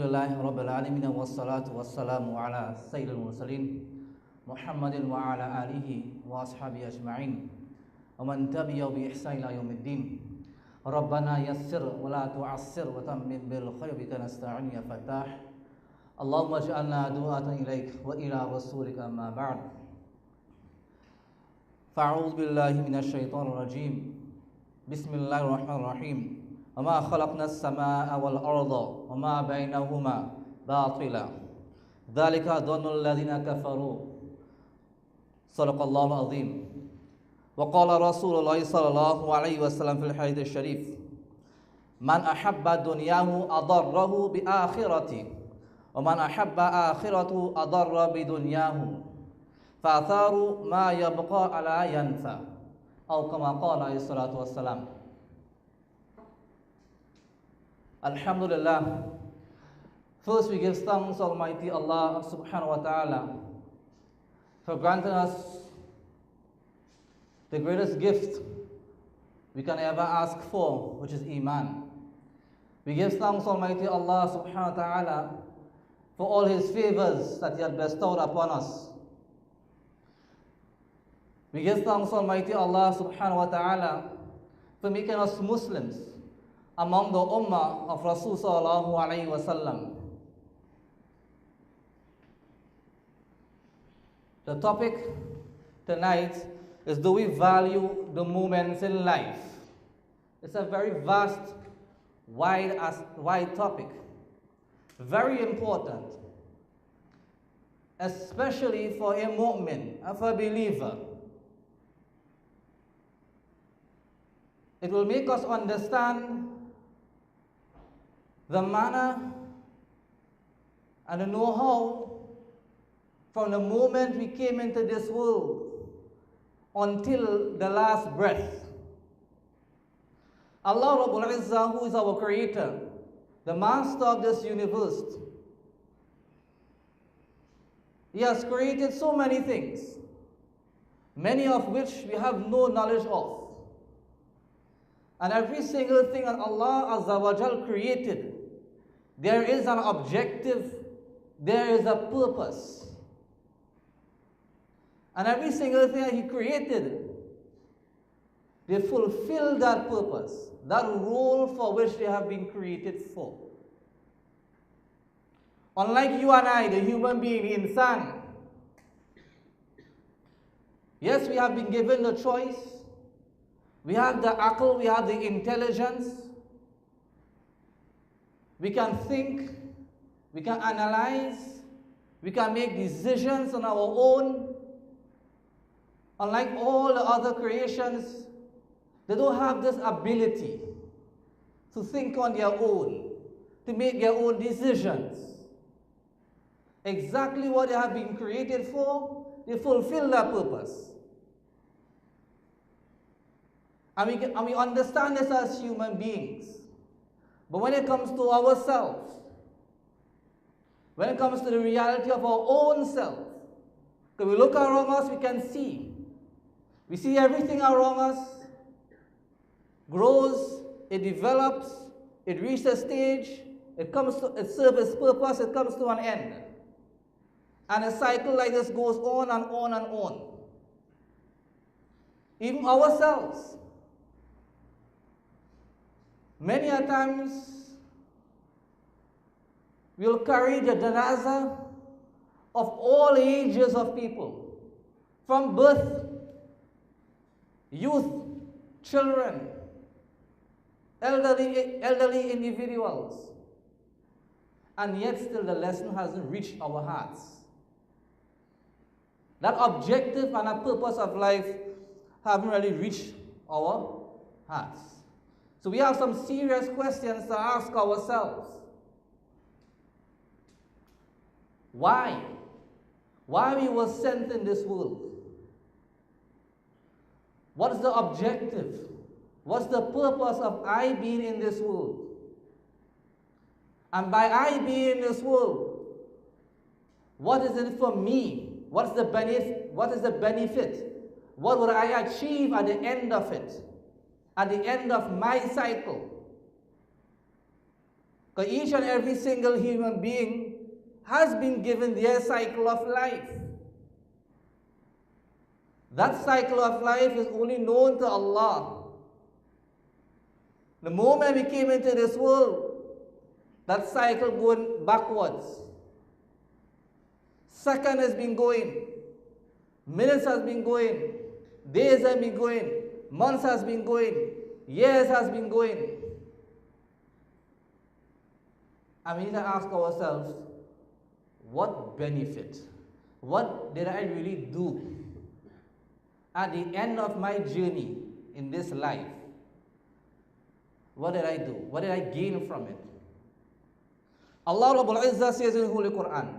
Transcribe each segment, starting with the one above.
Alhamdulillah Rabbil Alamin wa salatu wa salamu ala Sayyidil Mursalin Muhammadin wa ala alihi wa ashabihi ajma'in wa man tabi'ahu bi ihsan ila yaumiddin. Rabbana yassir wa la tu'assir wa tammim bil khair bika nasta'in ya Fattah. Allahumma ij'alna du'atan ilaik wa ila rasulika amma ba'd. Fa'udhu billahi minasy syaithanir rajim. Bismillahirrahmanirrahim. وما خلقنا السماء والأرض وما بينهما باطلا ذلك ظن الذين كفروا صدق الله العظيم وقال رسول الله صلى الله عليه وسلم في الحديث الشريف من أحب دنياه أضره بآخرته ومن أحب آخرته أضر بدنياه فآثار ما يبقى على ينفع أو كما قال عليه الصلاة والسلام. Alhamdulillah. First we give thanks to Almighty Allah subhanahu wa ta'ala for granting us the greatest gift we can ever ask for, which is Iman. We give thanks to Almighty Allah subhanahu wa ta'ala for all His favors that He had bestowed upon us. We give thanks to Almighty Allah subhanahu wa ta'ala for making us Muslims among the ummah of Rasul sallallahu alayhi wa sallam. The topic tonight is, do we value the moments in life? It's a very vast, wide topic. Very important, especially for a mu'min, for a believer. It will make us understand the manner and the know-how from the moment we came into this world until the last breath. Allah Rabbul Izzah, who is our creator, the master of this universe, He has created so many things, many of which we have no knowledge of. And every single thing that Allah Azza wa Jal created, there is an objective, there is a purpose. And every single thing that He created, they fulfill that purpose, that role for which they have been created for. Unlike you and I, the human being, the insan, yes, we have been given the choice. We have the aql, we have the intelligence. We can think, we can analyze, we can make decisions on our own. Unlike all the other creations, they don't have this ability to think on their own, to make their own decisions. Exactly what they have been created for, they fulfill that purpose. And we understand this as human beings. But when it comes to ourselves, when it comes to the reality of our own self, because we look around us, we can see. We see everything around us grows, it develops, it reaches a stage, it serves its purpose, it comes to an end. And a cycle like this goes on and on and on. Even ourselves. Many a times, we'll carry the janazah of all ages of people, from birth, youth, children, elderly individuals, and yet still the lesson hasn't reached our hearts. That objective and that purpose of life haven't really reached our hearts. So we have some serious questions to ask ourselves. Why? Why we were sent in this world? What is the objective? What's the purpose of I being in this world? And by I being in this world, what is it for me? What is the benefit? What would I achieve at the end of it? At the end of my cycle? Because each and every single human being has been given their cycle of life. That cycle of life is only known to Allah. The moment we came into this world, that cycle going backwards. Second has been going, minutes has been going, days have been going, months has been going, years has been going. And we need to ask ourselves, what benefit, what did I really do at the end of my journey in this life? What did I do? What did I gain from it? Allah Rabbul Izzah says in the Holy Quran,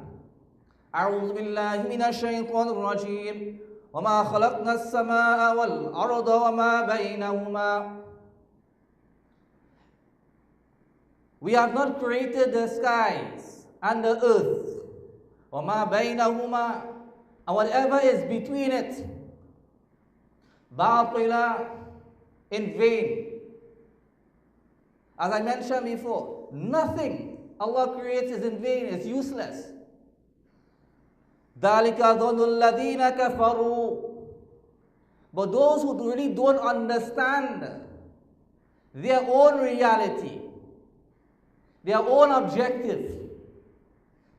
أعوذ بالله من الشيطان الرجيم وما خلقنا السماء والأرض وما بينهما. We have not created the skies and the earth, وما بينهما, and whatever is between it, باطلا, in vain. As I mentioned before, nothing Allah creates is in vain, it's useless. ذَلِكَ ظَنُّ الَّذِينَ كَفَرُوا. But those who really don't understand their own reality, their own objective,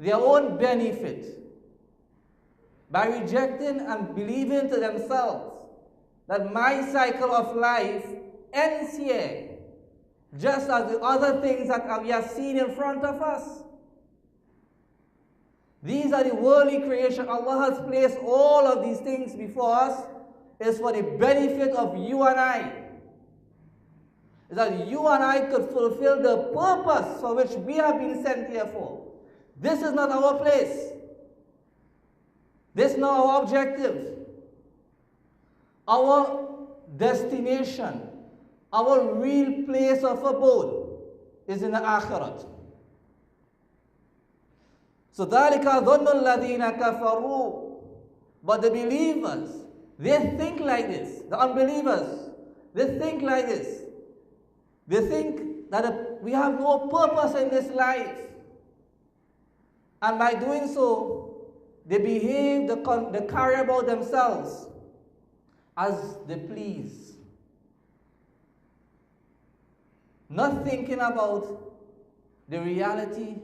their own benefit, by rejecting and believing to themselves that my cycle of life ends here, just as the other things that we have seen in front of us. These are the worldly creation. Allah has placed all of these things before us is for the benefit of you and I. Is that you and I could fulfill the purpose for which we have been sent here for. This is not our place. This is not our objective. Our destination, our real place of abode is in the Akhirat. So ذَلِكَ ظَنُّ الَّذِينَ كَفَرُوا. But the believers, they think like this. The unbelievers, they think like this. They think that we have no purpose in this life. And by doing so, they behave, they carry about themselves as they please. Not thinking about the reality,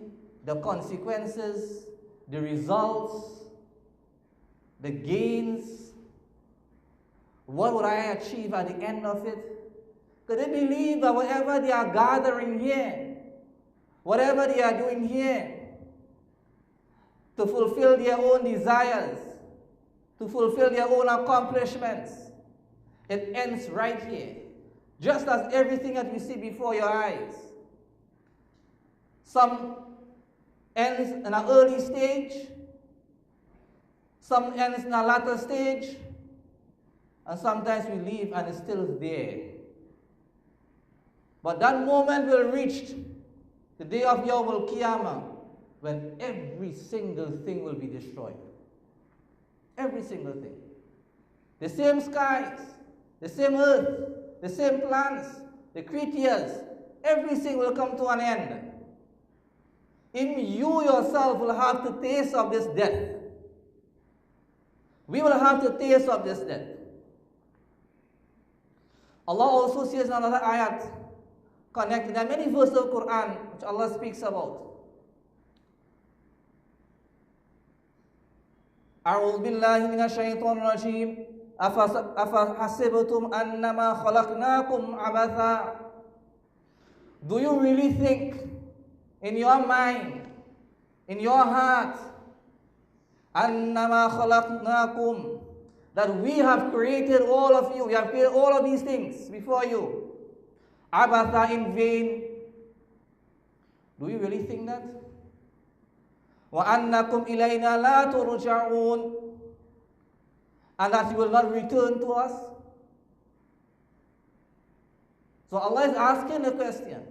the consequences, the results, the gains. What would I achieve at the end of it? Because they believe that whatever they are gathering here, whatever they are doing here, to fulfill their own desires, to fulfill their own accomplishments, it ends right here. Just as everything that you see before your eyes. Some ends in an early stage, some ends in a latter stage, and sometimes we leave and it's still there. But that moment will reach the day of Yawmul Qiyamah, when every single thing will be destroyed. Every single thing. The same skies, the same earth, the same plants, the creatures, everything will come to an end. Even you yourself will have to taste of this death. We will have to taste of this death. Allah also says in another ayat, connected, there are many verses of Quran which Allah speaks about. أعوذ بالله من الشيطان الرجيم أفحسبتم أنما خلقناكم عبثا. Do you really think in your mind, in your heart, أنما خلقناكم, that we have created all of you, we have created all of these things before you, عبثا, in vain? Do you really think that? وَأَنَّكُمْ إِلَيْنَا لَا تُرْجَعُونَ, and that you will not return to us? So Allah is asking the question,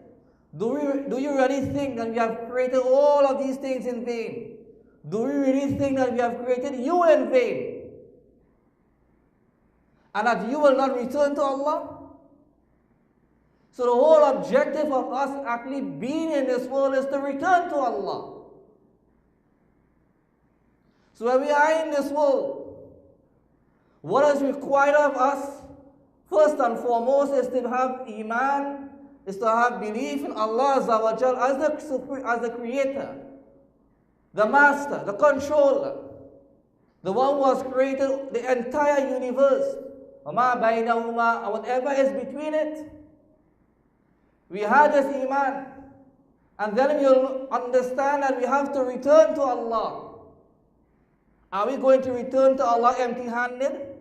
do you really think that we have created all of these things in vain? Do you really think that we have created you in vain? And that you will not return to Allah? So the whole objective of us actually being in this world is to return to Allah. So when we are in this world, what is required of us, first and foremost, is to have Iman, is to have belief in Allah Azza wa Jal as the creator, the master, the controller, the one who has created the entire universe, and whatever is between it. We have this Iman, and then we'll understand that we have to return to Allah. Are we going to return to Allah empty-handed?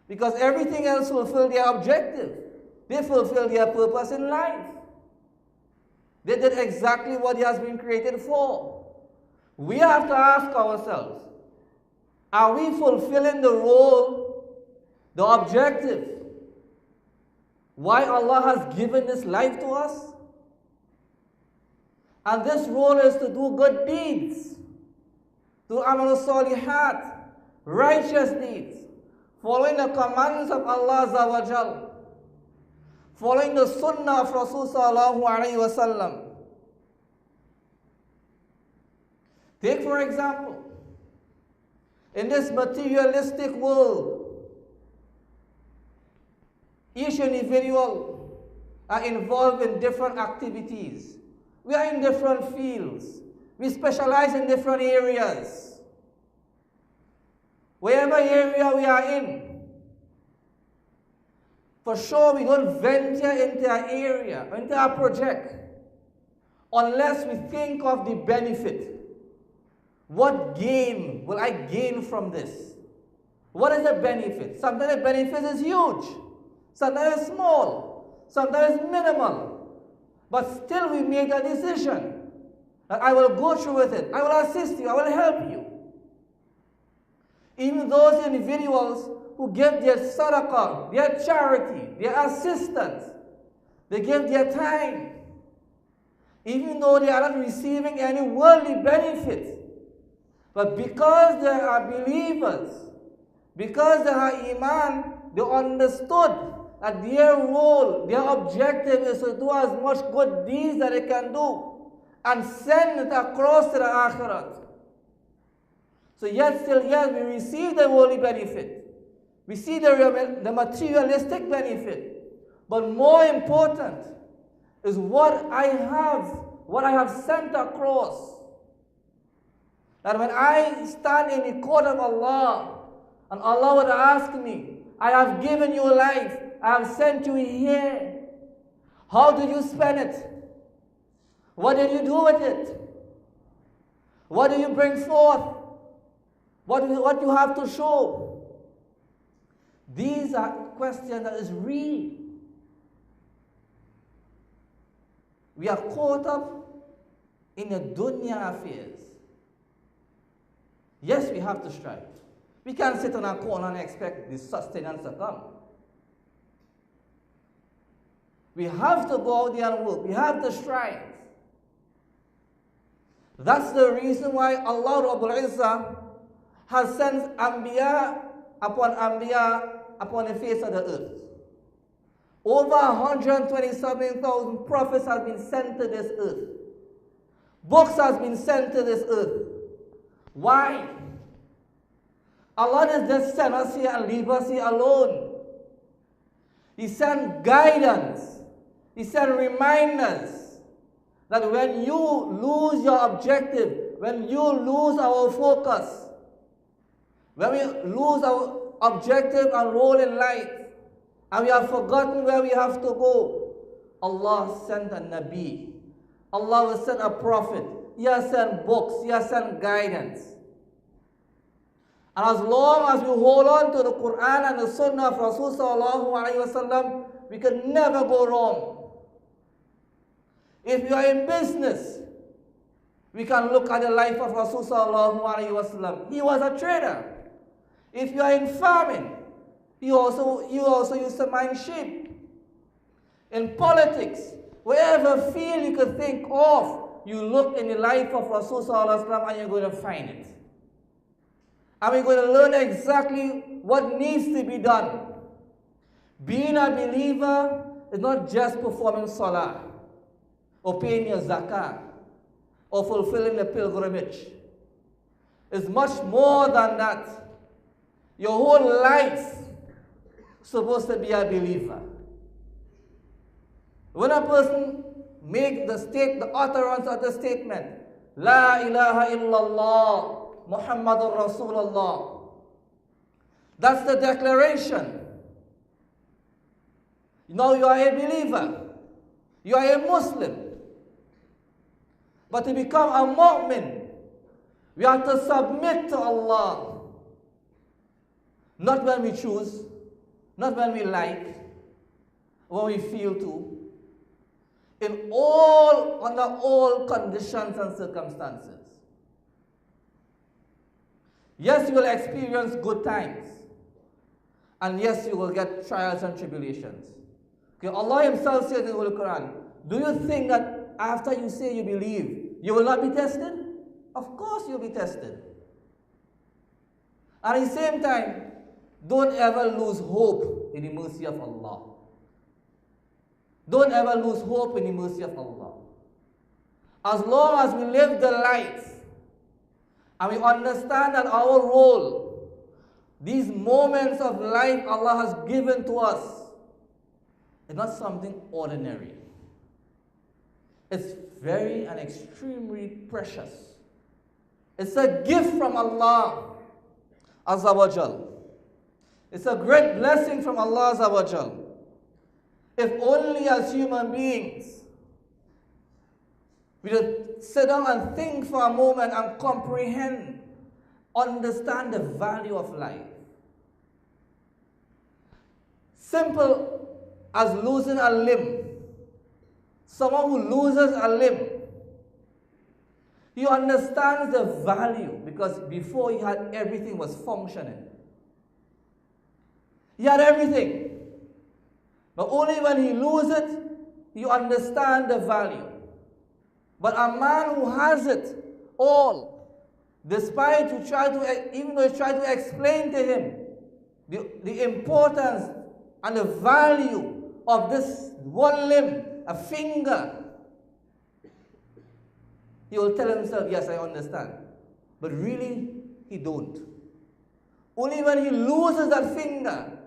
Because everything else fulfill their objective. They fulfill their purpose in life. They did exactly what he has been created for. We have to ask ourselves, are we fulfilling the role, the objective, why Allah has given this life to us? And this role is to do good deeds, to amal salihat, righteous deeds, following the commands of Allah Azza wa Jal, following the sunnah of Rasul sallallahu alayhi wa sallam. Take for example, in this materialistic world, each individual are involved in different activities. We are in different fields. We specialize in different areas. Wherever area we are in, for sure we don't venture into our area, into our project, unless we think of the benefit. What gain will I gain from this? What is the benefit? Sometimes the benefit is huge. Sometimes it's small, sometimes it's minimal, but still we make a decision that I will go through with it, I will assist you, I will help you. Even those individuals who give their sadaqah, their charity, their assistance, they give their time, even though they are not receiving any worldly benefit, but because they are believers, because they have Iman, they understood that their role, their objective is to do as much good deeds that they can do and send it across to the Akhirat. So yet still, yes, we receive the worldly benefit. We see the materialistic benefit. But more important is what I have sent across. That when I stand in the court of Allah, and Allah would ask me, I have given you life, I have sent you here. How did you spend it? What did you do with it? What do you bring forth? What you have to show? These are questions that is real. We are caught up in the dunya affairs. Yes, we have to strive. We can't sit on our corner and expect the sustenance to come. We have to go out there and work. We have to strive. That's the reason why Allah Rabbul Izzah has sent Anbiya upon the face of the earth. Over 127,000 prophets have been sent to this earth. Books have been sent to this earth. Why? Allah doesn't just send us here and leave us here alone. He sent guidance. He sent reminders that when you lose your objective, when you lose our focus, when we lose our objective and role in life, and we have forgotten where we have to go, Allah sent a Nabi. Allah will send a prophet. He has sent books. He has sent guidance. And as long as we hold on to the Quran and the Sunnah of Rasul sallallahu alayhi wa sallam, we can never go wrong. If you are in business, we can look at the life of Rasul sallallahu alayhi wa sallam. He was a trader. If you are in farming, you also used to mind sheep. In politics, wherever field you could think of, you look in the life of Rasul sallallahu alayhi wa sallam and you're going to find it. And we're going to learn exactly what needs to be done. Being a believer is not just performing salah, or paying your zakah, or fulfilling the pilgrimage. It's much more than that. Your whole life is supposed to be a believer. When a person makes the utterance of the statement, La ilaha illallah, Muhammadur Rasulullah, that's the declaration. Now you are a believer. You are a Muslim. But to become a mu'min, we have to submit to Allah. Not when we choose, not when we like, when we feel to. Under all conditions and circumstances. Yes, you will experience good times. And yes, you will get trials and tribulations. Okay, Allah Himself says in the Holy Quran, do you think that after you say you believe, you will not be tested? Of course you'll be tested. And at the same time, don't ever lose hope in the mercy of Allah. Don't ever lose hope in the mercy of Allah. As long as we live the life and we understand that our role, these moments of life Allah has given to us, is not something ordinary. It's very and extremely precious. It's a gift from Allah Azza wa Jal. It's a great blessing from Allah Azza wa Jal. If only as human beings we would sit down and think for a moment and comprehend, understand the value of life. Simple as losing a limb. Someone who loses a limb, he understands the value because before he had everything was functioning. He had everything. But only when he loses it, you understand the value. But a man who has it all, despite even though you try to explain to him the importance and the value of this one limb, a finger, he will tell himself, yes, I understand. But really, he don't. Only when he loses that finger,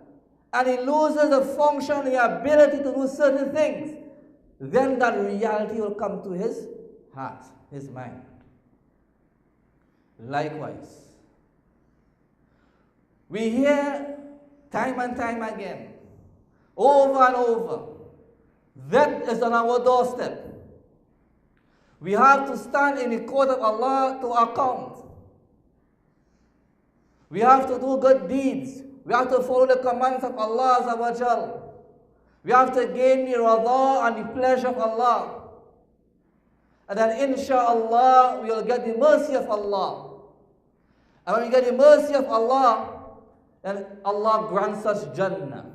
and he loses the function, the ability to do certain things, then that reality will come to his heart, his mind. Likewise, we hear time and time again, over and over, death is on our doorstep. We have to stand in the court of Allah to account. We have to do good deeds. We have to follow the commands of Allah Azza wa Jal. We have to gain the rada and the pleasure of Allah. And then inshaAllah we will get the mercy of Allah. And when we get the mercy of Allah, then Allah grants us Jannah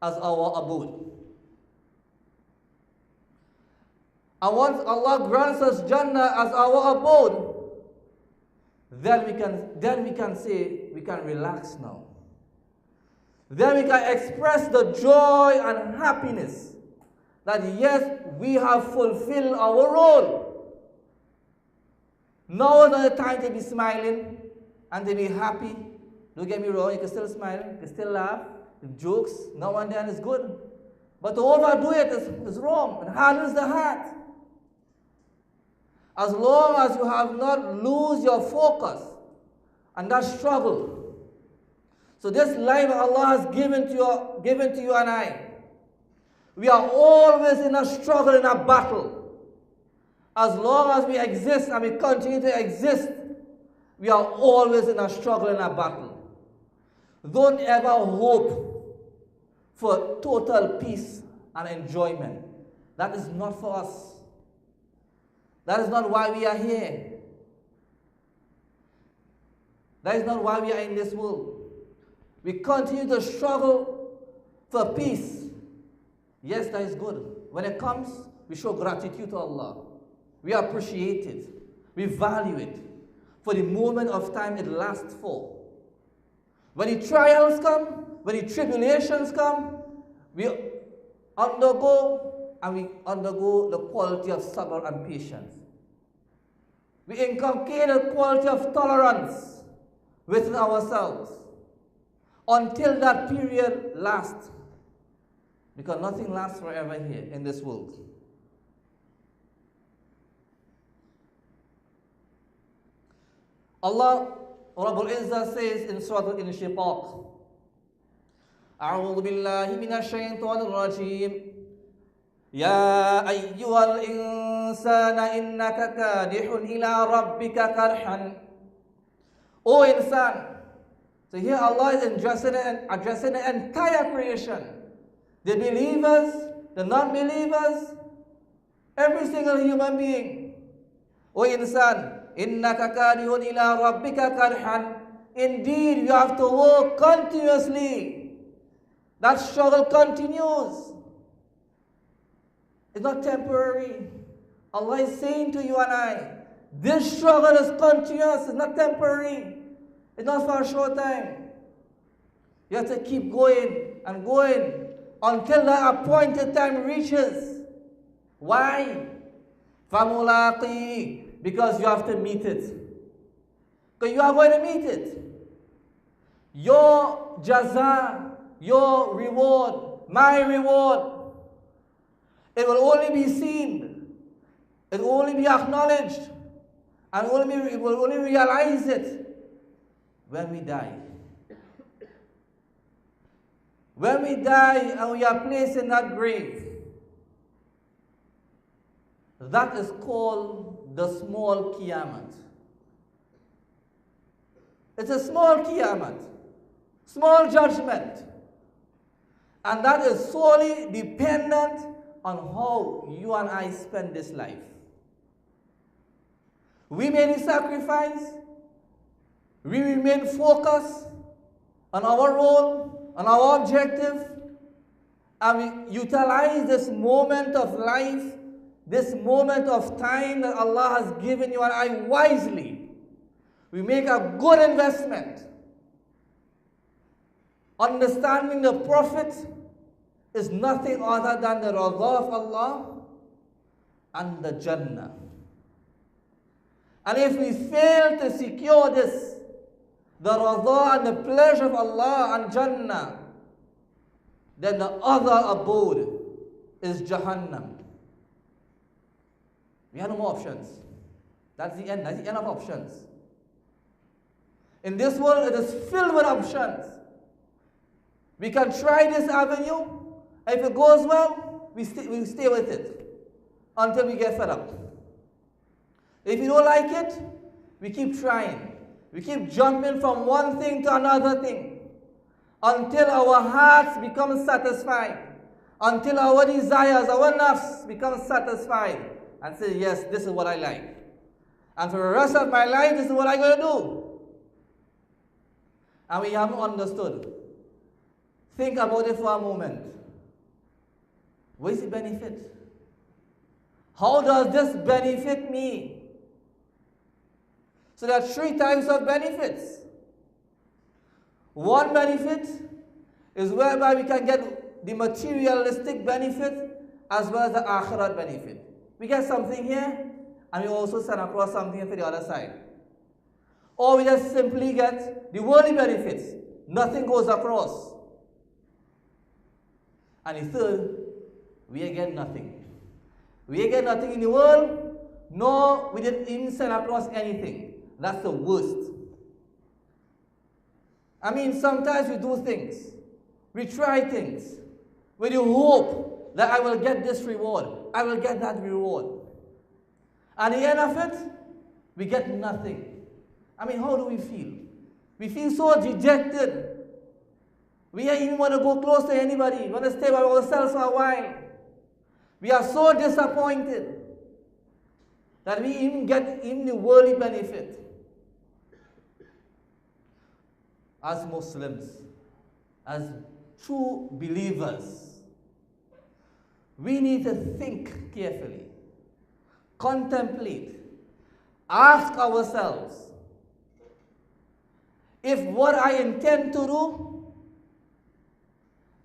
as our abode. And once Allah grants us Jannah as our abode, then we can say, we can relax now. Then we can express the joy and happiness that yes, we have fulfilled our role. Now is not the time to be smiling and to be happy. Don't get me wrong, you can still smile, you can still laugh, jokes, now and then is good. But to overdo it is wrong, it hardens the heart. As long as you have not lose your focus and that struggle. So this life Allah has given to you and I, we are always in a struggle, in a battle. As long as we exist and we continue to exist, we are always in a struggle, in a battle. Don't ever hope for total peace and enjoyment. That is not for us. That is not why we are here. That is not why we are in this world. We continue to struggle for peace. Yes, that is good. When it comes, we show gratitude to Allah. We appreciate it. We value it for the moment of time it lasts for. When the trials come, when the tribulations come, we undergo, and we undergo the quality of sabr and patience. We inculcate the quality of tolerance within ourselves until that period lasts. Because nothing lasts forever here in this world. Allah Rabbul Izzah says in Surah Al-Inshiqaq, أعوذ بالله من الشيطان الرجيم يا أيها الإنسان إنك كادح إلى ربك كدحا. O insan. So here Allah is addressing the entire creation. The believers, the non-believers, every single human being. O insan, innaka kadihun ila rabbika kadhan. Indeed, you have to work continuously. That struggle continues. It's not temporary. Allah is saying to you and I, this struggle is continuous, it's not temporary. It's not for a short time. You have to keep going and going until the appointed time reaches. Why? فَمُلَاقِي, because you have to meet it. Because you are going to meet it. Your jaza, your reward, my reward, it will only be seen, it will only be acknowledged, and we will only realize it when we die. When we die and we are placed in that grave, that is called the small Qiyamah. It's a small Qiyamah, small judgment. And that is solely dependent on how you and I spend this life. We made a sacrifice, we remain focused on our role, on our objective, and we utilize this moment of life, this moment of time that Allah has given you and I wisely. We make a good investment. Understanding the Prophet is nothing other than the Radha of Allah and the Jannah. And if we fail to secure this, the Radha and the pleasure of Allah and Jannah, then the other abode is Jahannam. We have no more options. That's the end of options. In this world, it is filled with options. We can try this avenue. If it goes well, we stay with it until we get fed up. If we don't like it, we keep trying. We keep jumping from one thing to another thing until our hearts become satisfied, until our desires, our nafs become satisfied and say, yes, this is what I like. And for the rest of my life, this is what I'm going to do. And we haven't understood. Think about it for a moment. What is the benefit? How does this benefit me? So there are three types of benefits. One benefit is whereby we can get the materialistic benefit as well as the akhirat benefit. We get something here and we also send across something for the other side. Or we just simply get the worldly benefits. Nothing goes across. And the third, we get nothing. We get nothing in the world, nor we didn't even send across anything. That's the worst. I mean, sometimes we do things, we try things, with the hope that I will get this reward, I will get that reward. At the end of it, we get nothing. I mean, how do we feel? We feel so dejected. We don't even want to go close to anybody. We want to stay by ourselves for a while. We are so disappointed that we even get the worldly benefit. As Muslims, as true believers, we need to think carefully, contemplate, ask ourselves, if what I intend to do,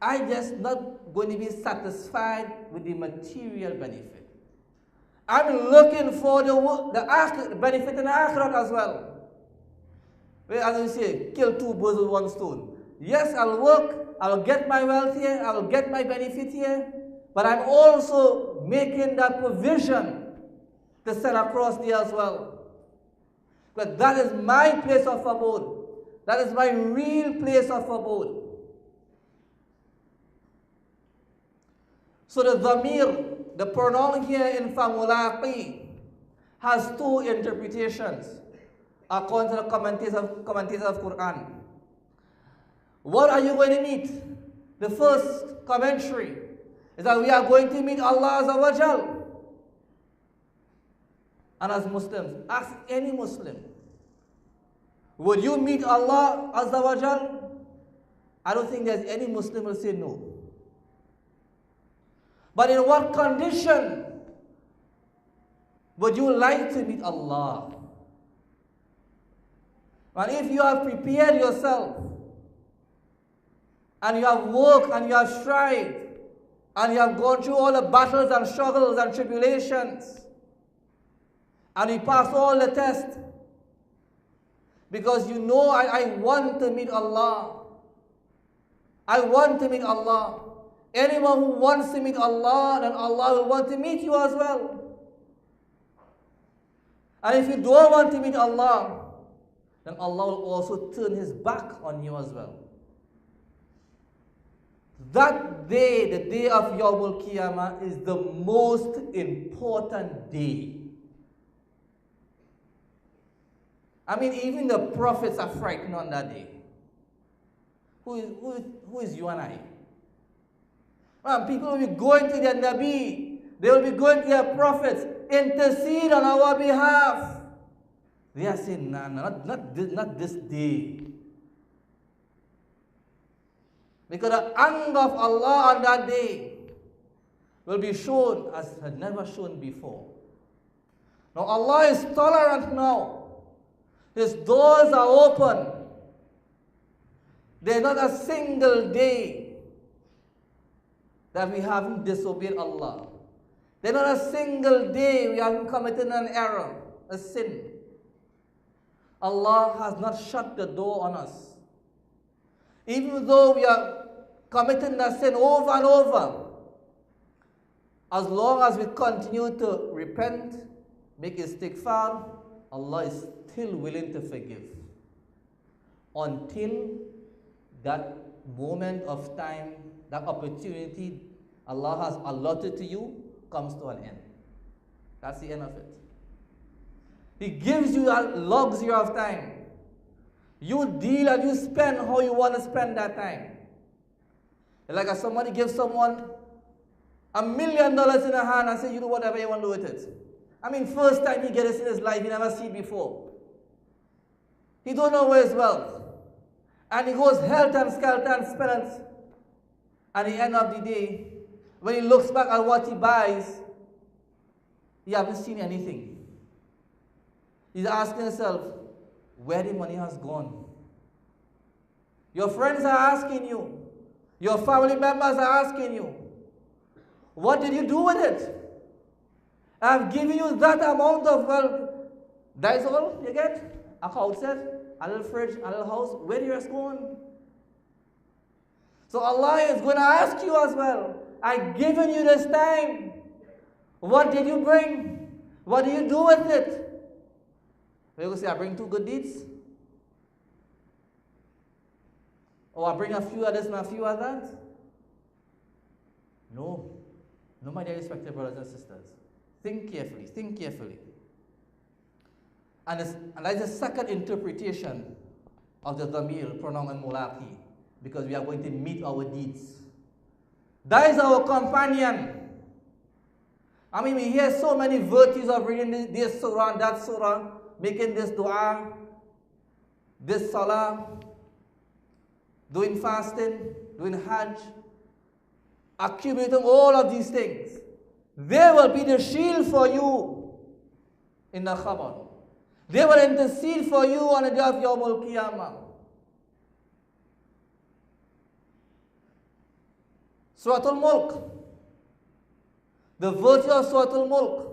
I just not going to be satisfied with the material benefit. I'm looking for the benefit in the akhirat as well. As you say, kill two birds with one stone. Yes, I'll work, I'll get my wealth here, I'll get my benefit here, but I'm also making that provision to sell across there as well. But that is my place of abode. That is my real place of abode. So the dhamir, the pronoun here in famulaqi, has two interpretations according to the commentators of Quran. What are you going to meet? The first commentary is that we are going to meet Allah Azza wa Jal. And as Muslims, ask any Muslim, would you meet Allah Azza wa Jal? I don't think there's any Muslim who will say no. But in what condition would you like to meet Allah? And if you have prepared yourself, and you have worked, and you have strived, and you have gone through all the battles and struggles and tribulations, and you passed all the tests, because you know, I want to meet Allah. I want to meet Allah. Anyone who wants to meet Allah, then Allah will want to meet you as well. And if you don't want to meet Allah, then Allah will also turn His back on you as well. That day, the day of Yawmul Qiyamah, is the most important day. I mean, even the prophets are frightened on that day. Who is you and I? Well, people will be going to their Nabi, they will be going to their prophets, intercede on our behalf. They are saying, no, not this day. Because the anger of Allah on that day will be shown as had never shown before. Now Allah is tolerant now. His doors are open. There's not a single day that we haven't disobeyed Allah. There's not a single day we haven't committed an error, a sin. Allah has not shut the door on us. Even though we are committing that sin over and over, as long as we continue to repent, make istighfar, Allah is still willing to forgive. Until that moment of time, that opportunity Allah has allotted to you comes to an end. That's the end of it. He gives you that luxury of time. You deal and you spend how you want to spend that time. Like if somebody gives someone $1 million in a hand and say, you do whatever you want to do with it. I mean, first time he gets it in his life, he never seen it before. He don't know where his wealth. And he goes helter and skelter and spends. And at the end of the day, when he looks back at what he buys, he hasn't seen anything. He's asking himself, where the money has gone. Your friends are asking you. Your family members are asking you. What did you do with it? I've given you that amount of wealth. That is all you get? A house set, a little fridge, a little house. Where did the rest go? So Allah is going to ask you as well. I've given you this time. What did you bring? What do you do with it? You're going to say, I bring 2 good deeds? Or I bring a few of this and a few of that? No. No, my dear respected brothers and sisters. Think carefully. Think carefully. And that's the second interpretation of the dhamir, pronoun and mulaqi. Because we are going to meet our deeds. That is our companion. I mean, we hear so many virtues of reading this surah and that surah, making this dua, this salah, doing fasting, doing hajj, accumulating all of these things. They will be the shield for you in the khabar. They will intercede for you on the day of Yawmul Qiyamah. Surah Al-Mulk. The virtue of Surah Al-Mulk.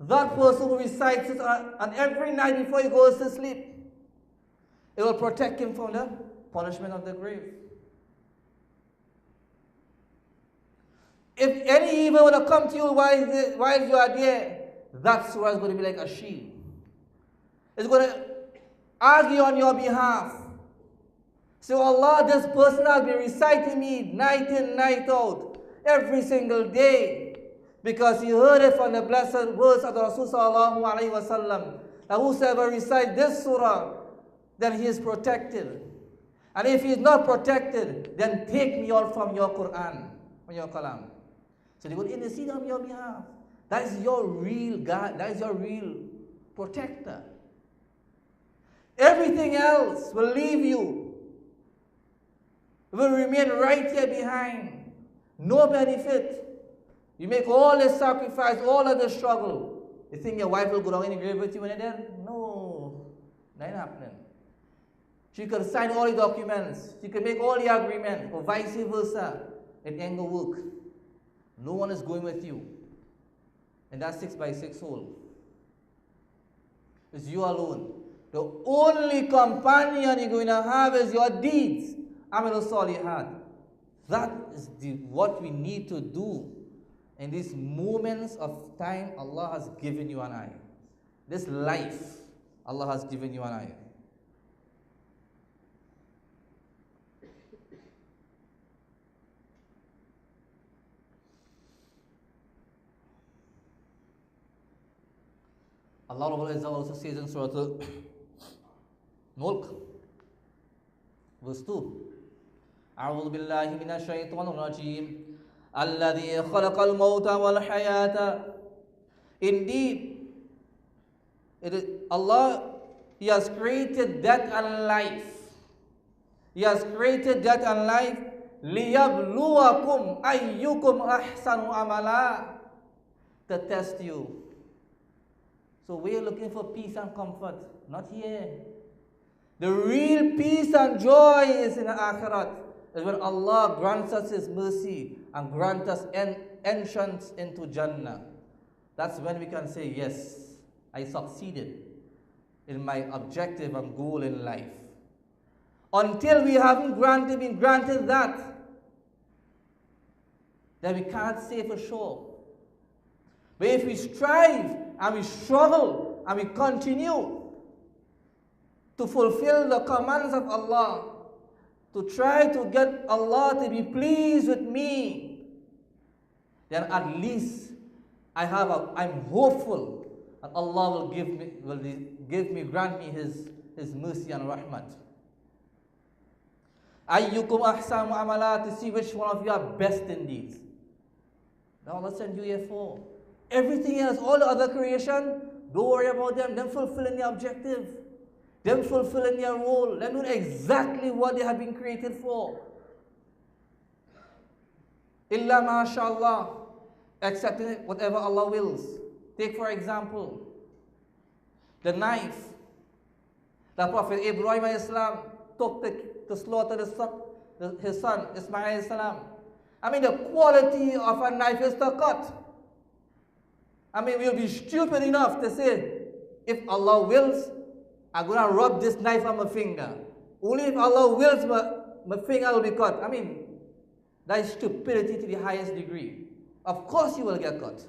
That person who recites it on every night before he goes to sleep, it will protect him from the punishment of the grave. If any evil would have come to you while you are there, that surah is going to be like a shield. It's going to argue on your behalf. So Allah, this person has been reciting me night in, night out, every single day. Because he heard it from the blessed words of the Rasul sallallahu alayhi wa sallam, that whosoever recites this surah, then he is protected. And if he is not protected, then take me out from your Quran, from your Kalam. So they will intercede on your behalf. That is your real God, that is your real protector. Everything else will leave you, will remain right here behind. No benefit. You make all the sacrifice, all of the struggle. You think your wife will go down in the grave with you when you're dead? No, that ain't happening. She could sign all the documents. She could make all the agreements, or vice versa. It ain't gonna work. No one is going with you. And that's 6 by 6 hole. It's you alone. The only companion you're going to have is your deeds. Amal Salihat. That is what we need to do. In these moments of time, Allah has given you and I. This life, Allah has given you and I. Allah also says in Surah Al-Mulk, verse 2, أعوذ بالله من الشيطان الرجيم الذي خلق الموت والحياة. Indeed, it is Allah, He has created death and life. He has created death and life لِيَبْلُوَكُمْ أَيُّكُمْ أَحْسَنُ عَمَلًا, to test you. So we're looking for peace and comfort, not here. The real peace and joy is in the Akhirat. Is when Allah grants us His mercy and grants us entrance into Jannah. That's when we can say, yes, I succeeded in my objective and goal in life. Until we haven't been granted that, then we can't say for sure. But if we strive and we struggle and we continue to fulfill the commands of Allah, to try to get Allah to be pleased with me, then at least I'm hopeful that Allah will grant me His mercy and rahmat. Ayyukum ahsanu amala, to see which one of you are best in deeds. Now Allah sent you here for. Everything else, all the other creation, don't worry about them fulfilling their objective. Them fulfilling their role, them doing exactly what they have been created for. Illa mashallah, accepting whatever Allah wills. Take for example, the knife that Prophet Ibrahim Islam took to slaughter his son Ismail Islam. I mean, the quality of a knife is to cut. I mean, we'll be stupid enough to say, if Allah wills, I'm going to rub this knife on my finger. Only if Allah wills, my finger will be cut. I mean, that is stupidity to the highest degree. Of course you will get cut.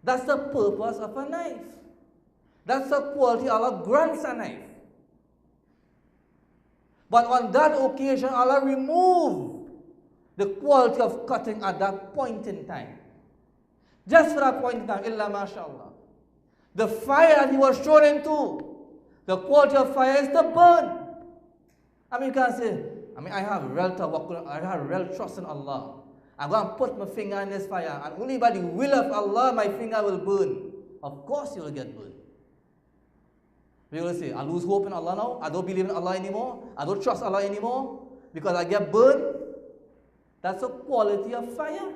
That's the purpose of a knife. That's the quality Allah grants a knife. But on that occasion, Allah removed the quality of cutting at that point in time. Just for that point in time, illa mashallah. The fire that he was thrown into, the quality of fire is to burn. I mean, you can't say, I have real trust in Allah. I'm going to put my finger in this fire, and only by the will of Allah, my finger will burn. Of course you will get burned. We will say, I lose hope in Allah now. I don't believe in Allah anymore. I don't trust Allah anymore because I get burned. That's a quality of fire.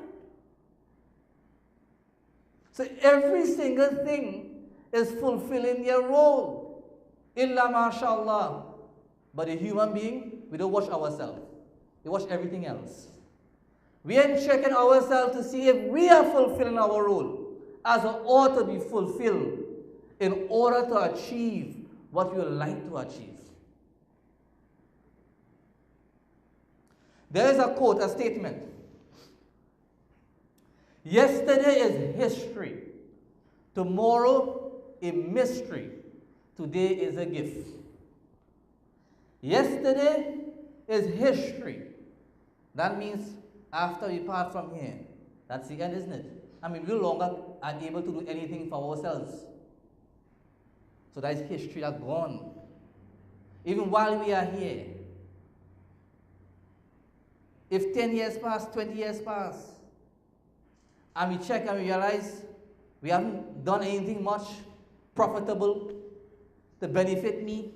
So every single thing is fulfilling their role. Illa mashallah. But a human being, we don't watch ourselves. We watch everything else. We ain't checking ourselves to see if we are fulfilling our role as it ought to be fulfilled in order to achieve what we would like to achieve. There is a quote, a statement. Yesterday is history. Tomorrow a mystery. Today is a gift. Yesterday is history. That means after we part from here, that's the end, isn't it? I mean, we no longer are able to do anything for ourselves. So that is history that's gone. Even while we are here, if 10 years pass, 20 years pass, and we check and we realize we haven't done anything much profitable to benefit me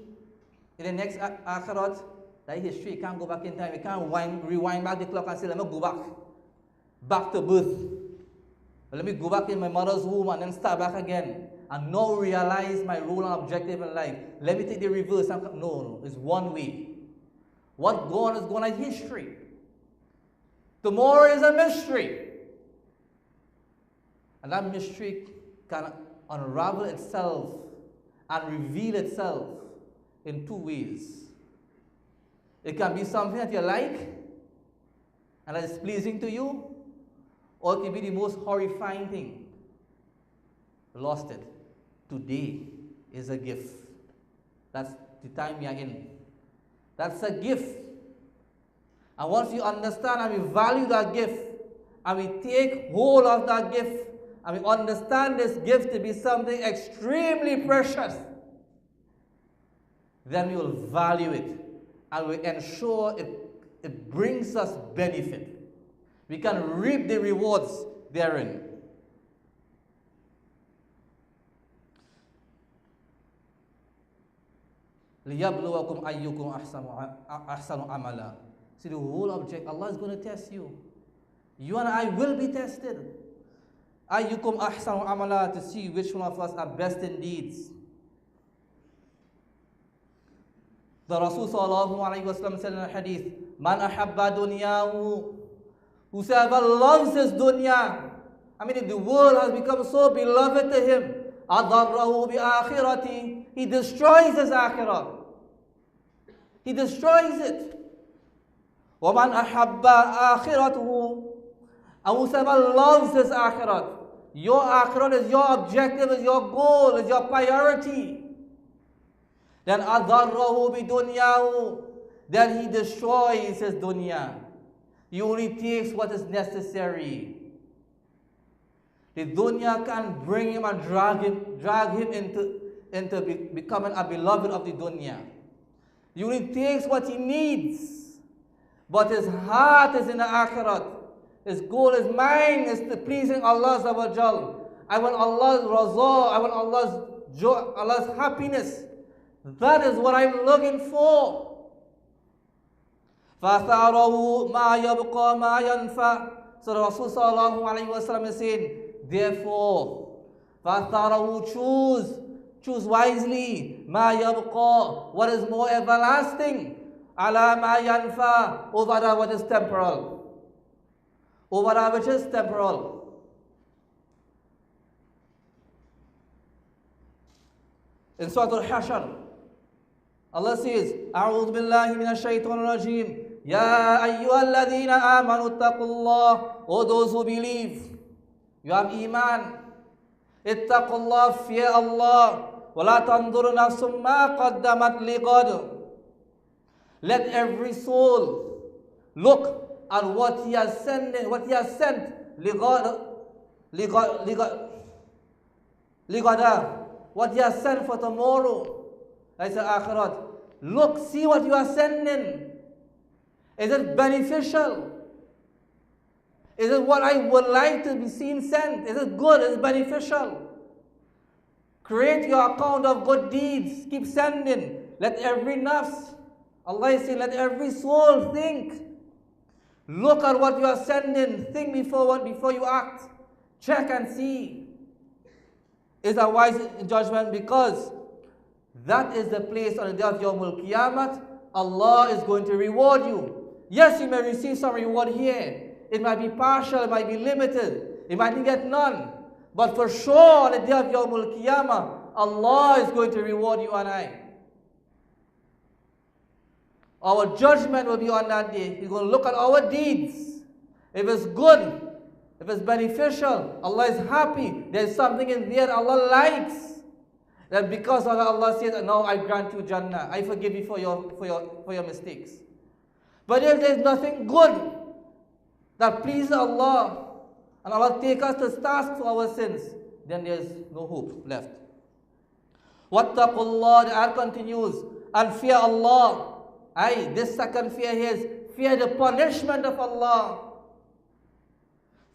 in the next akhirat, that history can't go back in time. We can't rewind back the clock and say, let me go back to birth. Let me go back in my mother's womb and then start back again and now realize my role and objective in life. Let me take the reverse. No, it's one way. What gone is gone as history. Tomorrow is a mystery. And that mystery can unravel itself and reveal itself in two ways. It can be something that you like and that is pleasing to you, or it can be the most horrifying thing. Lost it. Today is a gift. That's the time we are in. That's a gift. And once you understand and we value that gift, and we take hold of that gift, and we understand this gift to be something extremely precious, then we will value it and we ensure it brings us benefit. We can reap the rewards therein. لِيَبْلُوَكُمْ أَيُّكُمْ أَحْسَنُ عَمَلًا. See, the whole object, Allah is going to test you. You and I will be tested. أَيُّكُمْ أَحْسَنُ عَمَلًا, to see which one of us are best in deeds. The Rasul sallallahu alayhi wa sallam said in a hadith, Man ahabba dunyahu, whosoever loves his dunya, I mean, if the world has become so beloved to him, adarrahu bi akhirati, he destroys his akhirah. He destroys it. وَمَنْ أَحَبَّ آخِرَتُهُ, and whosoever loves his akhirat, your akhirat is your objective, is your goal, is your priority, then أَضَرَّهُ بِدُنْيَاهُ, then he destroys his dunya. He only takes what is necessary. The dunya can bring him and drag him into becoming a beloved of the dunya. He only takes what he needs, but his heart is in the akhirat. His goal, his mind is to pleasing Allah subhanahu wa ta'ala. I want Allah's raza, I want Allah's joy, Allah's happiness. That is what I'm looking for. فَأَثَارَهُ مَا يَبْقَى مَا يَنْفَعُ. So the Rasul sallallahu alayhi wa sallam is saying, therefore, فَأَثَارَهُ, choose wisely, مَا يَبْقَى, what is more everlasting, عَلَى مَا يَنْفَعُ, over that what is temporal. Over that which is temporal. In Surah Al-Hashr, Allah says, أعوذ بالله من الشيطان الرجيم, يا أيها الذين آمنوا اتقوا الله, O those who believe, you have iman, اتقوا الله, fear Allah, ولا تنظر نفس ما قدمت لغد. Let every soul look at what he has sent, لغد, what he has sent for tomorrow. That's the akhirat. Look, see what you are sending. Is it beneficial? Is it what I would like to be seen sent? Is it good? Is it beneficial? Create your account of good deeds. Keep sending. Let every nafs, Allah is saying, let every soul think. Look at what you are sending. Think before you act. Check and see. Is a wise judgment, because that is the place on the day of Yawmul Qiyamah. Allah is going to reward you. Yes, you may receive some reward here It might be partial, it might be limited, it might get none. But for sure, on the day of Yawmul Qiyamah, Allah is going to reward you and I. Our judgment will be on that day. He's going to look at our deeds. If it's good, if it's beneficial, Allah is happy. There's something in there Allah likes. That because of that, Allah says, now I grant you Jannah. I forgive you for your mistakes. But if there's nothing good that pleases Allah, and Allah take us to task for our sins, then there's no hope left. Wattaqullah, the ayat continues, and fear Allah. This second fear here is fear the punishment of Allah.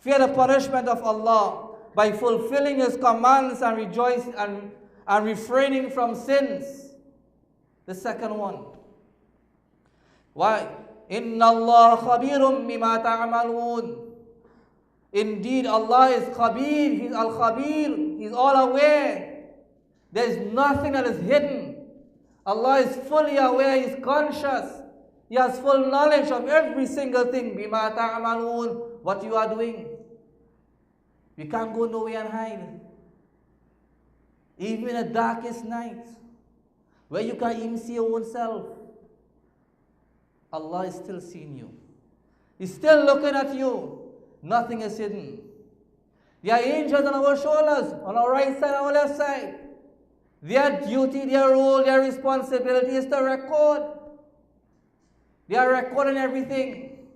Fear the punishment of Allah by fulfilling His commands and rejoicing and refraining from sins. The second one. Why? Inna Allah khabirum bima ta'malun. Indeed, Allah is Khabir, He's Al-Khabir, He's all aware. There is nothing that is hidden. Allah is fully aware, He's conscious. He has full knowledge of every single thing. Bima ta'malun, what you are doing. You can't go nowhere and hide. Even in the darkest night, where you can't even see your own self, Allah is still seeing you. He's still looking at you. Nothing is hidden. There are angels on our shoulders, on our right side, on our left side. Their duty, their role, their responsibility is to record. They are recording everything.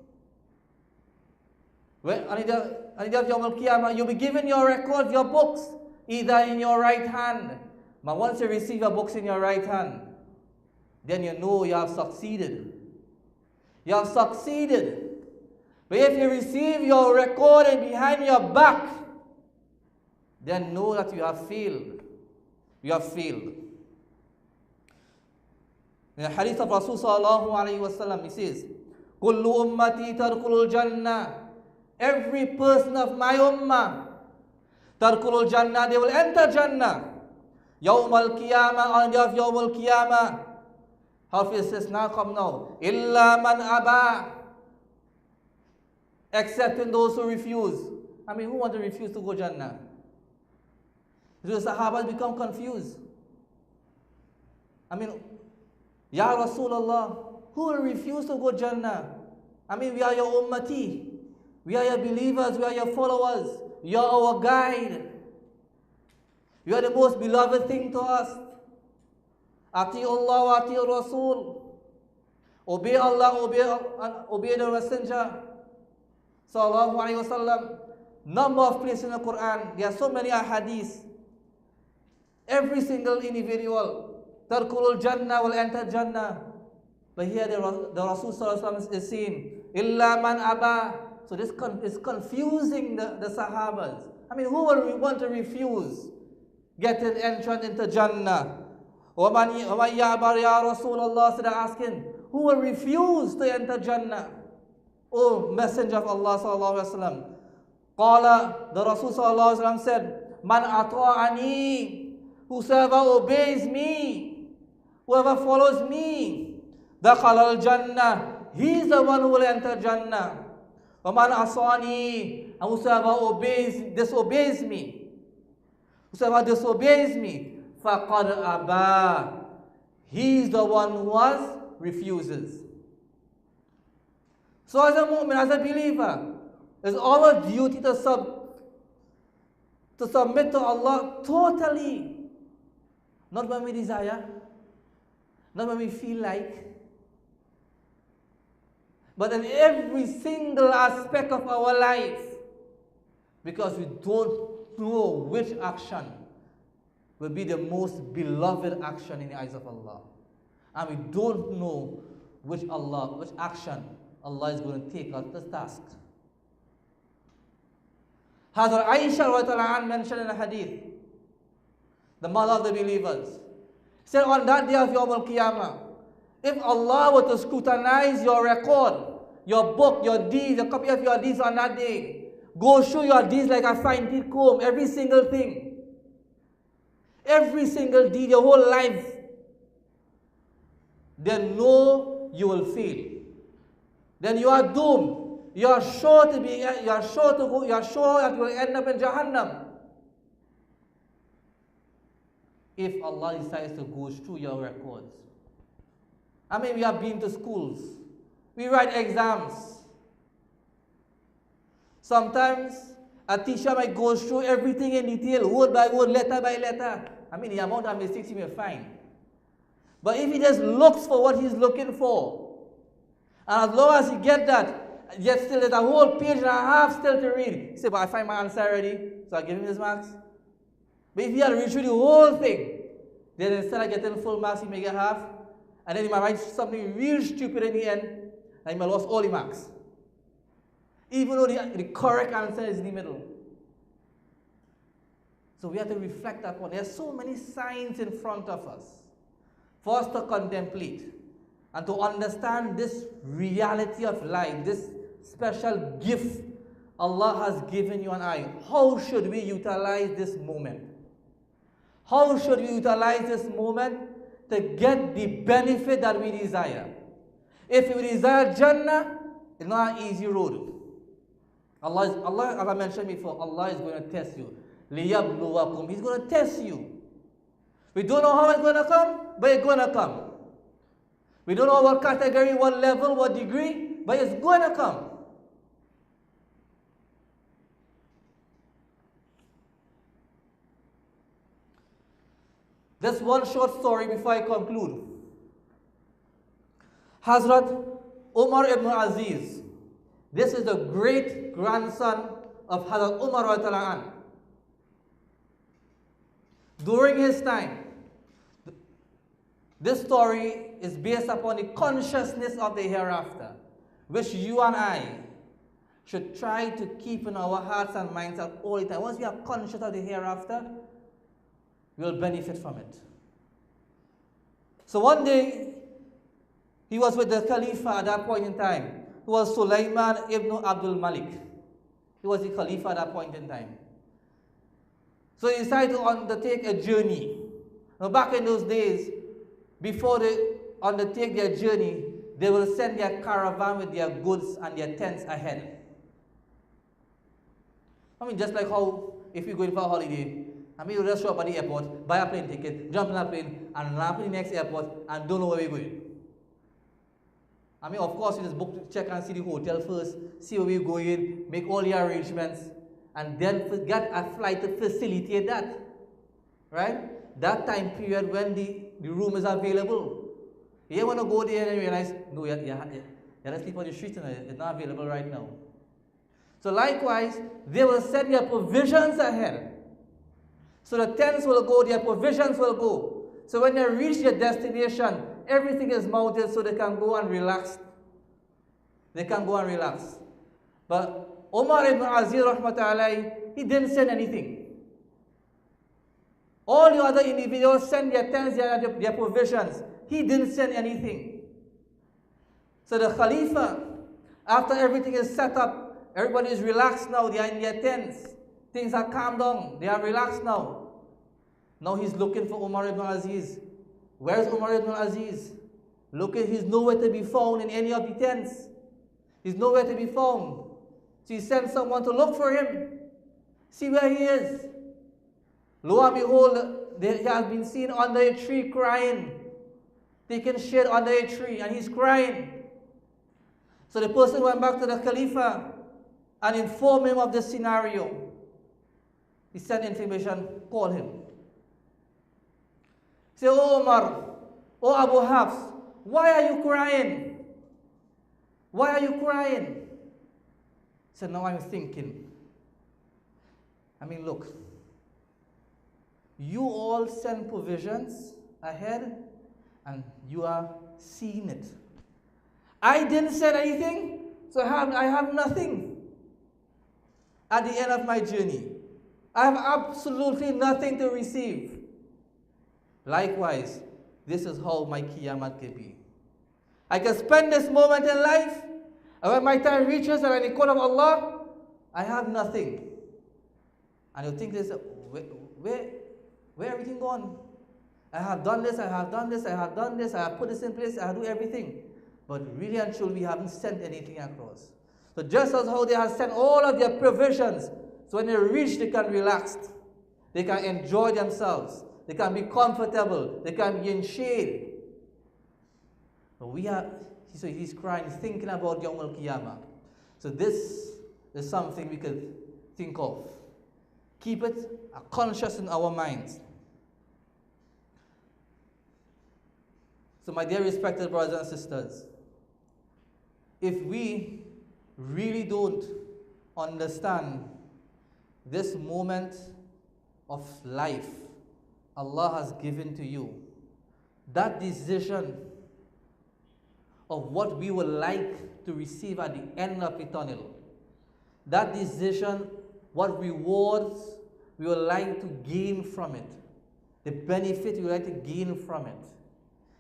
When, on the day of Yawmul Qiyamah, you'll be given your records, your books, either in your right hand. But once you receive your books in your right hand, then you know you have succeeded. You have succeeded. But if you receive your recording behind your back, then know that you have failed. You have failed. In the hadith of Rasul sallallahu alayhi wa sallam, he says, Kullu ummati tarkulul jannah. Every person of my ummah, tarkulul jannah, they will enter Jannah. Yawm al-Qiyamah, on the day of Yawm al-Qiyamah. How does this now come now? Illa man aba. Excepting those who refuse. I mean, who want to refuse to go Jannah? The Sahabas become confused. I mean, Ya Rasulullah, who will refuse to go Jannah? I mean, we are your ummati. We are your believers. We are your followers. You are our guide. You are the most beloved thing to us. Ati Allah wa ati Rasul. Obey Allah, obey the Messenger. Sallallahu alayhi wa sallam. Number of places in the Quran. There are so many ahadith. Every single individual, Tarkulul Jannah, will enter Jannah. But here the Rasul sallallahu alayhi wa sallam is saying, Illa man aba. So this is confusing the Sahabas. I mean, who will want to refuse getting entrance into Jannah? وَمَنْ يَعْبَرْ يَا رَسُولَ اللَّهِ. So they're asking, who will refuse to enter Jannah? O Messenger of Allah sallallahu alaihi wasallam. Qala, the Rasul sallallahu alaihi wasallam said, Man ata'ani, whosoever obeys me, whoever follows me, dakhala al-jannah, he is the one who will enter Jannah. وَمَنْ asani, and whosoever disobeys me, whosoever disobeys me, faqad aba, he is the one who refuses. So as a mu'min, as a believer, it's our duty to submit to Allah totally. Not when we desire, not when we feel like, but in every single aspect of our life, because we don't know which action will be the most beloved action in the eyes of Allah. And we don't know which action Allah is going to take us to task. Hazrat Aisha radhiyallahu anha mentioned in a hadith, the mother of the believers, said on that day of Yawm al-Qiyamah, if Allah were to scrutinize your record, your book, your deeds, a copy of your deeds on that day, go through your deeds like a fine teeth comb, every single thing, every single deed, your whole life, then know you will fail. Then you are doomed. you're sure to be, you're sure to go, you're sure that you'll end up in Jahannam. If Allah decides to go through your records. I mean, we have been to schools. We write exams. Sometimes a teacher might go through everything in detail, word by word, letter by letter. I mean, the amount of mistakes he may find. But if he just looks for what he's looking for, and as long as he gets that, yet still there's a whole page and a half still to read. He said, but I find my answer already, so I give him his marks. But if he had to read through the whole thing, then instead of getting full marks, he may get half. And then he might write something real stupid in the end, and he might lose all the marks. Even though the correct answer is in the middle. So we have to reflect upon. There are so many signs in front of us for us to contemplate and to understand this reality of life, this special gift Allah has given you and I. How should we utilize this moment? How should we utilize this moment to get the benefit that we desire? If we desire Jannah, it's not an easy road. Allah, as I mentioned before, Allah is going to test you. لِيَبْلُوَكُمْ. He's going to test you. We don't know how it's going to come, but it's going to come. We don't know what category, what level, what degree, but it's going to come. Just one short story before I conclude. Hazrat Umar ibn Aziz. This is the great grandson of Hazrat Umar radhiyallahu anhu. During his time, this story is based upon the consciousness of the hereafter, which you and I should try to keep in our hearts and minds at all the time. Once we are conscious of the hereafter, we will benefit from it. So one day, he was with the Khalifa at that point in time, who was Sulaiman ibn Abdul Malik. He was the Khalifa at that point in time. So he decided to undertake a journey. Now back in those days, before they undertake their journey, they will send their caravan with their goods and their tents ahead. I mean, just like how if you're going for a holiday, I mean, you just show up at the airport, buy a plane ticket, jump in a plane, and land in the next airport, and don't know where we're going. I mean, of course, you just book, check and see the hotel first, see where we're going, make all the arrangements, and then get a flight to facilitate that. Right? That time period when the room is available. You want to go there and realize, no, you have to sleep on the street and it's not available right now. So likewise, they will send their provisions ahead. So the tents will go, their provisions will go. So when they reach their destination, everything is mounted so they can go and relax. They can go and relax. But Umar ibn Aziz rahmatullahi, he didn't send anything. All the other individuals sent their tents, their provisions. He didn't send anything. So the Khalifa, after everything is set up, everybody is relaxed now, they are in their tents. Things are calmed down, they are relaxed now. Now he's looking for Umar ibn Aziz. Where's Umar ibn Aziz? Looking, he's nowhere to be found in any of the tents. He's nowhere to be found. So he sent someone to look for him. See where he is. Lo and behold, he has been seen under a tree crying. Taking shade under a tree, and he's crying. So the person went back to the Khalifa and informed him of the scenario. He sent information, call him. Say, oh Omar, oh Abu Hafs, why are you crying? Why are you crying? So now I'm thinking. I mean, look. You all send provisions ahead and you are seeing it. I didn't send anything, so I have nothing at the end of my journey. I have absolutely nothing to receive. Likewise, this is how my Qiyamah can be. I can spend this moment in life, and when my time reaches and I'm in the court of Allah, I have nothing. And you think this, where everything gone? I have done this, I have done this, I have done this, I have put this in place, I have do everything. But really and truly, we haven't sent anything across. So just as how they have sent all of their provisions, so when they reach, they can relax, they can enjoy themselves, they can be comfortable, they can be in shade. But so he's crying, he's thinking about Yawm al-Qiyamah. So this is something we could think of. Keep it conscious in our minds. So my dear respected brothers and sisters, if we really don't understand this moment of life Allah has given to you, that decision of what we would like to receive at the end of the tunnel, that decision, what rewards we would like to gain from it, the benefit we would like to gain from it.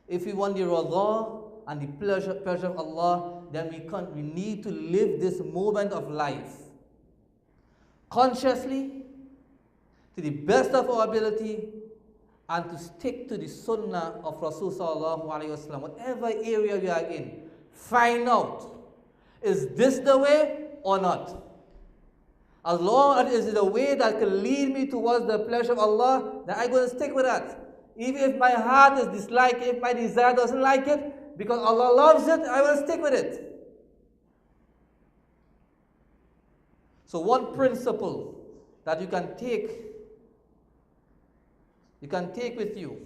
If we want the rida and the pleasure of Allah, then we need to live this moment of life consciously, to the best of our ability, and to stick to the sunnah of Rasulullah sallallahu alaihi wasallam. Whatever area we are in, find out, is this the way or not? As long as it is the way that can lead me towards the pleasure of Allah, then I'm going to stick with that. Even if my heart is disliking, if my desire doesn't like it, because Allah loves it, I will stick with it. So one principle that you can take with you,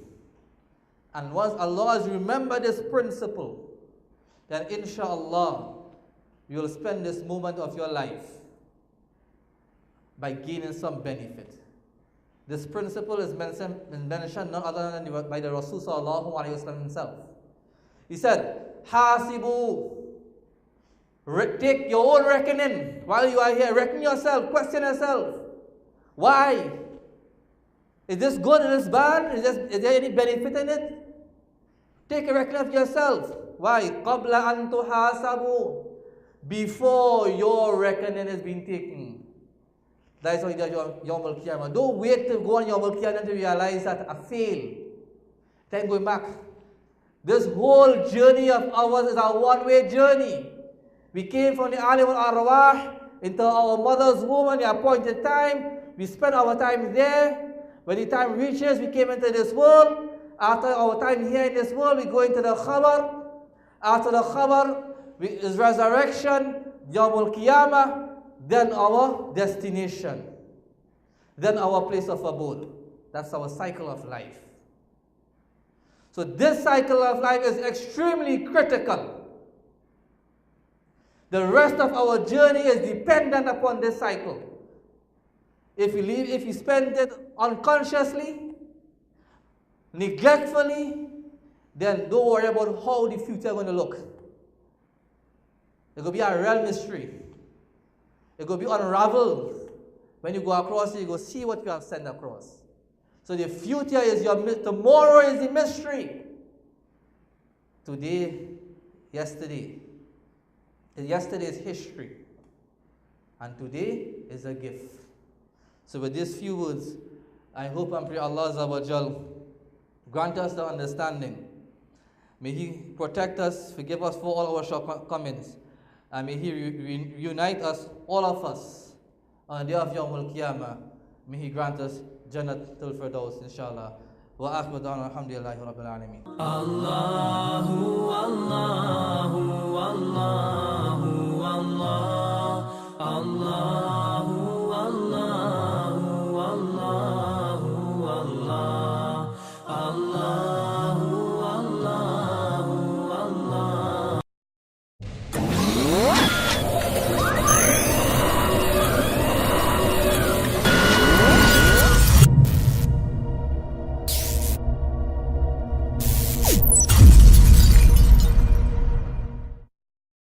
and once Allah has remembered this principle, then inshallah you will spend this moment of your life by gaining some benefit. This principle is mentioned none other than by the Rasul sallallahu alaihi wasallam himself. He said, "Hasibu." Take your own reckoning while you are here. Reckon yourself. Question yourself. Why? Is this good? Is this bad? Is there any benefit in it? Take a reckoning of yourself. Why? قَبْلَ أَن تُحَاسَبُوا. Before your reckoning is being taken. That is why you do Yawm al-Qiyamah. Don't wait to go on Yawm al-Qiyamah to realize that I failed. Then going back. This whole journey of ours is a one-way journey. We came from the alim al-arwah into our mother's womb at the appointed time. We spent our time there. When the time reaches, we came into this world. After our time here in this world, we go into the khabar. After the khabar, is resurrection, Yawm al-Qiyamah, then our destination, then our place of abode. That's our cycle of life. So this cycle of life is extremely critical. The rest of our journey is dependent upon this cycle. If you spend it unconsciously, neglectfully, then don't worry about how the future is going to look. It will be a real mystery. It will be unraveled. When you go across it, you go see what you have sent across. So the future is tomorrow is the mystery. Today, yesterday is history. And today is a gift. So with these few words, I hope and pray Allah Azza wa Jal grant us the understanding. May He protect us, forgive us for all our shortcomings. And may He reunite us, all of us, on the day of Yawm al-Qiyamah. May He grant us Jannatul Firdaus, inshallah. Wa akhir da'wana alhamdulillahi rabbil alameen. Allah